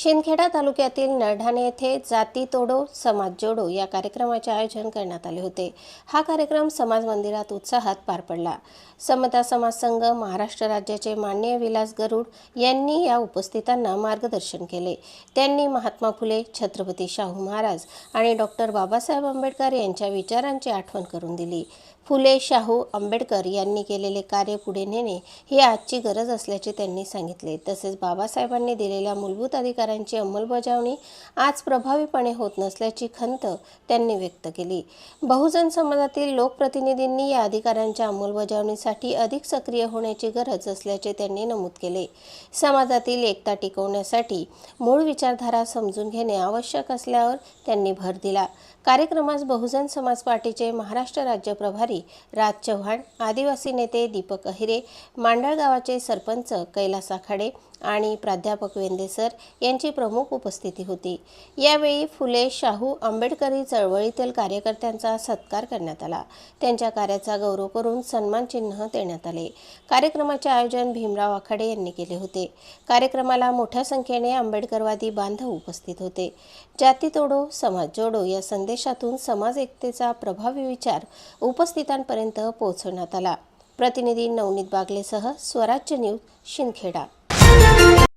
शिंदखेडा तालुक्यातील नरढाणे येथे जाती तोडो समाज जोडो या कार्यक्रमाचे आयोजन करण्यात आले होते। हा कार्यक्रम समाज मंदिरात उत्साहात पार पडला। समता समाज संघ महाराष्ट्र राज्याचे माननीय विलास गरुड यांनी या उपस्थितांना मार्गदर्शन केले। त्यांनी महात्मा फुले, छत्रपती शाहू महाराज आणि डॉक्टर बाबासाहेब आंबेडकर यांच्या विचारांची आठवण करून दिली। फुले, शाहू, आंबेडकर यांनी केलेले कार्य पुढे नेणे ही आजची गरज असल्याचे त्यांनी सांगितले। तसेच बाबासाहेबांनी दिलेल्या मूलभूत अधिकारांची अंमलबजावणी आज प्रभावीपणे होत नसल्याची खंत त्यांनी व्यक्त केली। बहुजन समाजातील लोकप्रतिनिधींनी या अधिकारांच्या अंमलबजावणीसाठी अधिक सक्रिय होण्याची गरज असल्याचे त्यांनी नमूद केले। समाजातील एकता टिकवण्यासाठी मूळ विचारधारा समजून घेणे आवश्यक असल्यावर त्यांनी भर दिला। कार्यक्रमास बहुजन समाज पार्टीचे महाराष्ट्र राज्य प्रभारी राज चव्हाण, आदिवासी नेते दीपक अहिरे, मांडळ गावाचे सरपंच कैलास आखाडे आणि प्राध्यापक वेंदे सर यांची प्रमुख उपस्थिती होती। यावेळी फुले, शाहू, आंबेडकरी चळवळीतील कार्यकर्त्यांचा सत्कार करण्यात आला। त्यांच्या कार्याचा गौरव करून सन्मान चिन्ह देण्यात आले। कार्यक्रमाचे आयोजन भीमराव आखाडे यांनी केले होते। कार्यक्रमाला मोठ्या संख्येने आंबेडकरवादी बांधव उपस्थित होते। जाती तोडो समाज जोडो या संदेशातून समाज एकतेचा प्रभावी विचार उपस्थितांपर्यंत पोहोचवण्यात आला। प्रतिनिधी नवनीत बागलेसह स्वराज्य न्यूज, शिंदखेडा।